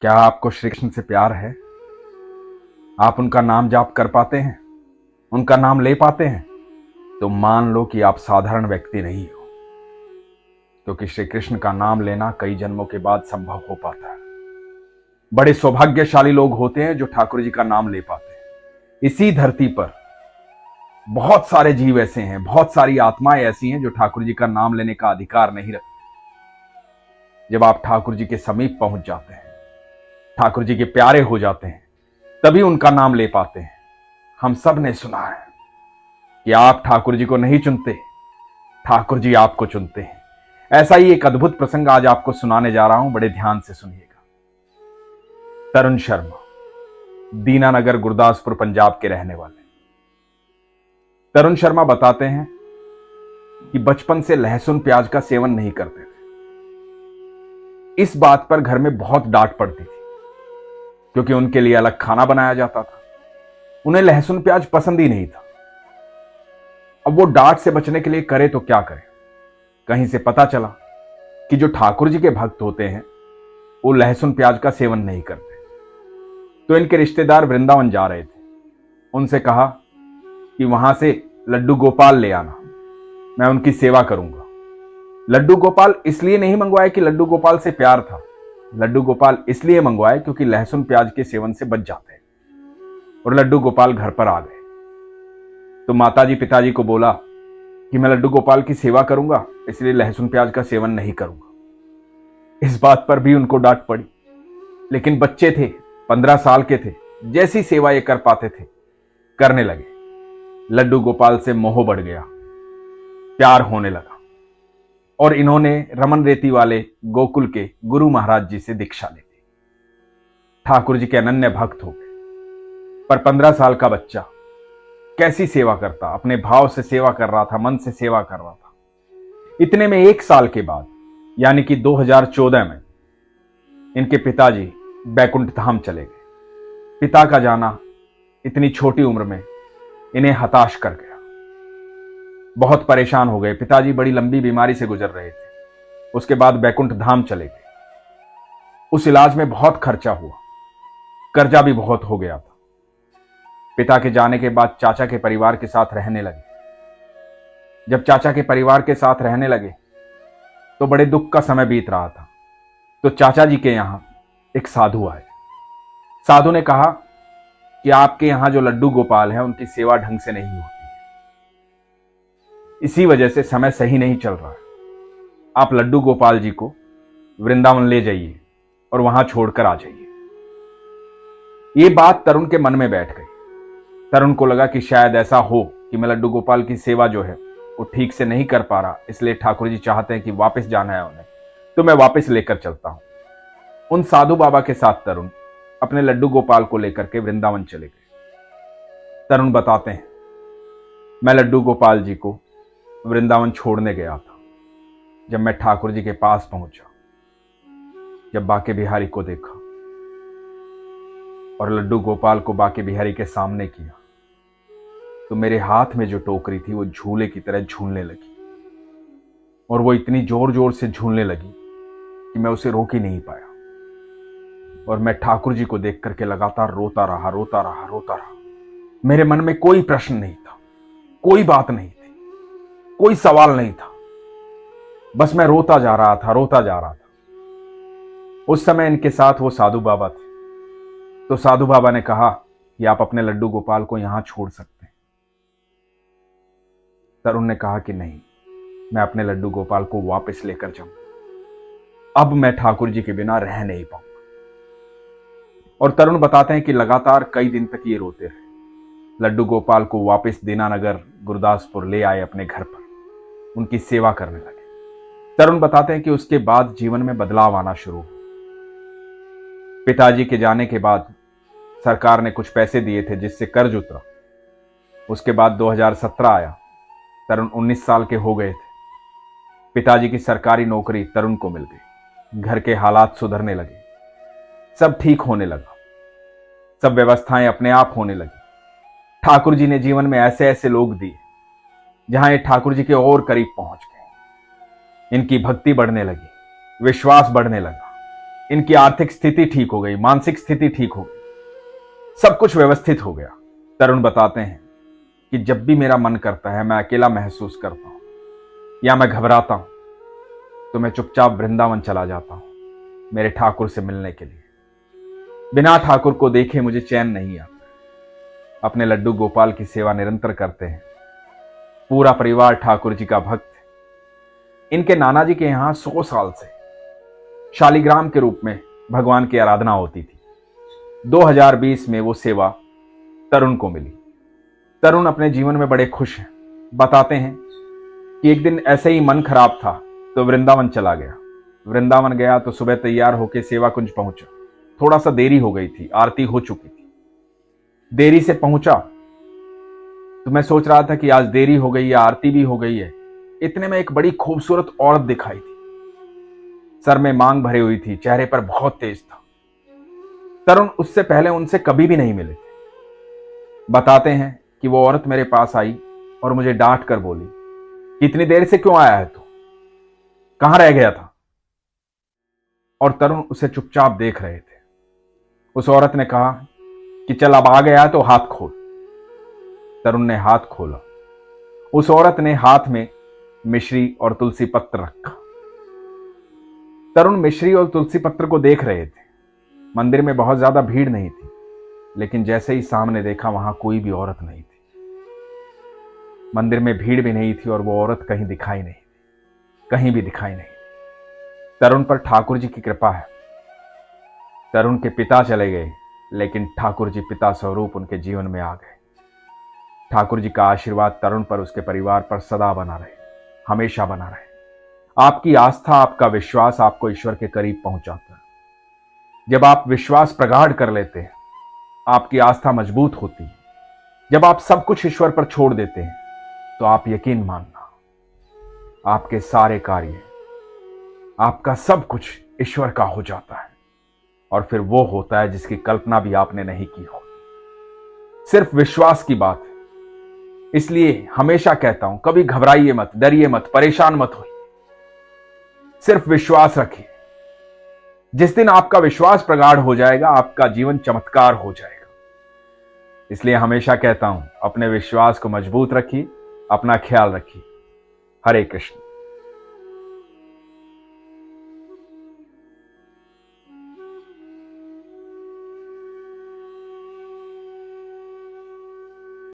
क्या आपको श्री कृष्ण से प्यार है? आप उनका नाम जाप कर पाते हैं? उनका नाम ले पाते हैं? तो मान लो कि आप साधारण व्यक्ति नहीं हो, क्योंकि श्री कृष्ण का नाम लेना कई जन्मों के बाद संभव हो पाता है। बड़े सौभाग्यशाली लोग होते हैं जो ठाकुर जी का नाम ले पाते हैं। इसी धरती पर बहुत सारे जीव ऐसे हैं, बहुत सारी आत्माएं ऐसी हैं जो ठाकुर जी का नाम लेने का अधिकार नहीं रखती। जब आप ठाकुर जी के समीप पहुंच जाते हैं, ठाकुर जी के प्यारे हो जाते हैं, तभी उनका नाम ले पाते हैं। हम सब ने सुना है कि आप ठाकुर जी को नहीं चुनते, ठाकुर जी आपको चुनते हैं। ऐसा ही एक अद्भुत प्रसंग आज आपको सुनाने जा रहा हूं, बड़े ध्यान से सुनिएगा। तरुण शर्मा, दीनानगर गुरदासपुर पंजाब के रहने वाले। तरुण शर्मा बताते हैं कि बचपन से लहसुन प्याज का सेवन नहीं करते थे। इस बात पर घर में बहुत डांट पड़ती थी, क्योंकि उनके लिए अलग खाना बनाया जाता था। उन्हें लहसुन प्याज पसंद ही नहीं था। अब वो डांट से बचने के लिए करे तो क्या करे। कहीं से पता चला कि जो ठाकुर जी के भक्त होते हैं वो लहसुन प्याज का सेवन नहीं करते। तो इनके रिश्तेदार वृंदावन जा रहे थे। उनसे कहा कि वहां से लड्डू गोपाल ले आना, मैं उनकी सेवा करूंगा। लड्डू गोपाल इसलिए नहीं मंगवाए कि लड्डू गोपाल से प्यार था, लड्डू गोपाल इसलिए मंगवाए क्योंकि लहसुन प्याज के सेवन से बच जाते हैं। और लड्डू गोपाल घर पर आ गए तो माताजी पिताजी को बोला कि मैं लड्डू गोपाल की सेवा करूंगा, इसलिए लहसुन प्याज का सेवन नहीं करूंगा। इस बात पर भी उनको डांट पड़ी, लेकिन बच्चे थे, 15 साल के थे। जैसी सेवा ये कर पाते थे करने लगे। लड्डू गोपाल से मोह बढ़ गया, प्यार होने लगा और इन्होंने रमन रेती वाले गोकुल के गुरु महाराज जी से दीक्षा ली थी। ठाकुर जी के अनन्य भक्त हो गए। पर 15 साल का बच्चा कैसी सेवा करता, अपने भाव से सेवा कर रहा था, मन से सेवा कर रहा था। इतने में 1 साल के बाद यानी कि 2014 में इनके पिताजी बैकुंठ धाम चले गए। पिता का जाना इतनी छोटी उम्र में इन्हें हताश कर गया। बहुत परेशान हो गए। पिताजी बड़ी लंबी बीमारी से गुजर रहे थे। उसके बाद बैकुंठ धाम चले गए। उस इलाज में बहुत खर्चा हुआ, कर्जा भी बहुत हो गया था। पिता के जाने के बाद चाचा के परिवार के साथ रहने लगे। जब चाचा के परिवार के साथ रहने लगे तो बड़े दुख का समय बीत रहा था। तो चाचा जी के यहां एक साधु आए। साधु ने कहा कि आपके यहां जो लड्डू गोपाल हैं उनकी सेवा ढंग से नहीं होती, इसी वजह से समय सही नहीं चल रहा है। आप लड्डू गोपाल जी को वृंदावन ले जाइए और वहां छोड़कर आ जाइए। ये बात तरुण के मन में बैठ गई। तरुण को लगा कि शायद ऐसा हो कि मैं लड्डू गोपाल की सेवा जो है वो ठीक से नहीं कर पा रहा, इसलिए ठाकुर जी चाहते हैं कि वापस जाना है उन्हें, तो मैं वापस लेकर चलता हूं। उन साधु बाबा के साथ तरुण अपने लड्डू गोपाल को लेकर के वृंदावन चले गए। तरुण बताते हैं, मैं लड्डू गोपाल जी को वृंदावन छोड़ने गया था। जब मैं ठाकुर जी के पास पहुंचा, जब बाके बिहारी को देखा और लड्डू गोपाल को बाके बिहारी के सामने किया, तो मेरे हाथ में जो टोकरी थी वो झूले की तरह झूलने लगी। और वो इतनी जोर जोर से झूलने लगी कि मैं उसे रोक ही नहीं पाया। और मैं ठाकुर जी को देख करके लगातार रोता रहा, रोता रहा, रोता रहा। मेरे मन में कोई प्रश्न नहीं था, कोई बात नहीं थी, कोई सवाल नहीं था। बस मैं रोता जा रहा था, रोता जा रहा था। उस समय इनके साथ वो साधु बाबा थे। तो साधु बाबा ने कहा कि आप अपने लड्डू गोपाल को यहां छोड़ सकते हैं। तरुण ने कहा कि नहीं, मैं अपने लड्डू गोपाल को वापस लेकर जाऊंगा। अब मैं ठाकुर जी के बिना रह नहीं पाऊंगा। और तरुण बताते हैं कि लगातार कई दिन तक ये रोते रहे। लड्डू गोपाल को वापस दीनानगर गुरदासपुर ले आए अपने घर पर, उनकी सेवा करने लगे। तरुण बताते हैं कि उसके बाद जीवन में बदलाव आना शुरू हुआ। पिताजी के जाने के बाद सरकार ने कुछ पैसे दिए थे जिससे कर्ज उतरा। उसके बाद 2017 आया। तरुण 19 साल के हो गए थे। पिताजी की सरकारी नौकरी तरुण को मिल गई। घर के हालात सुधरने लगे, सब ठीक होने लगा, सब व्यवस्थाएं अपने आप होने लगी। ठाकुर जी ने जीवन में ऐसे ऐसे लोग दिए जहां ये ठाकुर जी के और करीब पहुंच गए। इनकी भक्ति बढ़ने लगी, विश्वास बढ़ने लगा, इनकी आर्थिक स्थिति ठीक हो गई, मानसिक स्थिति ठीक हो गई, सब कुछ व्यवस्थित हो गया। तरुण बताते हैं कि जब भी मेरा मन करता है, मैं अकेला महसूस करता हूं या मैं घबराता हूं, तो मैं चुपचाप वृंदावन चला जाता हूं मेरे ठाकुर से मिलने के लिए। बिना ठाकुर को देखे मुझे चैन नहीं आता। अपने लड्डू गोपाल की सेवा निरंतर करते हैं। पूरा परिवार ठाकुर जी का भक्त है। इनके नाना जी के यहां 100 साल से शालिग्राम के रूप में भगवान की आराधना होती थी। 2020 में वो सेवा तरुण को मिली। तरुण अपने जीवन में बड़े खुश हैं। बताते हैं कि एक दिन ऐसे ही मन खराब था तो वृंदावन चला गया। वृंदावन गया तो सुबह तैयार होकर सेवा कुंज पहुंचा। थोड़ा सा देरी हो गई थी, आरती हो चुकी थी। देरी से पहुंचा तो मैं सोच रहा था कि आज देरी हो गई है, आरती भी हो गई है। इतने में एक बड़ी खूबसूरत औरत दिखाई थी। सर में मांग भरी हुई थी, चेहरे पर बहुत तेज था। तरुण उससे पहले उनसे कभी भी नहीं मिले थे। बताते हैं कि वो औरत मेरे पास आई और मुझे डांट कर बोली कि इतनी देर से क्यों आया है तू, कहां रह गया था। और तरुण उसे चुपचाप देख रहे थे। उस औरत ने कहा कि चल अब आ गया तो हाथ खोल। तरुण ने हाथ खोला। उस औरत ने हाथ में मिश्री और तुलसी पत्र रखा। तरुण मिश्री और तुलसी पत्र को देख रहे थे। मंदिर में बहुत ज्यादा भीड़ नहीं थी, लेकिन जैसे ही सामने देखा वहां कोई भी औरत नहीं थी। मंदिर में भीड़ भी नहीं थी और वो औरत कहीं दिखाई नहीं थी, कहीं भी दिखाई नहीं। तरुण पर ठाकुर जी की कृपा है। तरुण के पिता चले गए, लेकिन ठाकुर जी पिता स्वरूप उनके जीवन में आ गए। ठाकुर जी का आशीर्वाद तरुण पर, उसके परिवार पर सदा बना रहे, हमेशा बना रहे। आपकी आस्था, आपका विश्वास आपको ईश्वर के करीब पहुंचाता है। जब आप विश्वास प्रगाढ़ कर लेते हैं, आपकी आस्था मजबूत होती है। जब आप सब कुछ ईश्वर पर छोड़ देते हैं, तो आप यकीन मानना, आपके सारे कार्य, आपका सब कुछ ईश्वर का हो जाता है। और फिर वो होता है जिसकी कल्पना भी आपने नहीं की हो। सिर्फ विश्वास की बात है। इसलिए हमेशा कहता हूं, कभी घबराइए मत, डरिए मत, परेशान मत होइए। सिर्फ विश्वास रखिए। जिस दिन आपका विश्वास प्रगाढ़ हो जाएगा, आपका जीवन चमत्कार हो जाएगा। इसलिए हमेशा कहता हूं, अपने विश्वास को मजबूत रखिए, अपना ख्याल रखिए। हरे कृष्ण।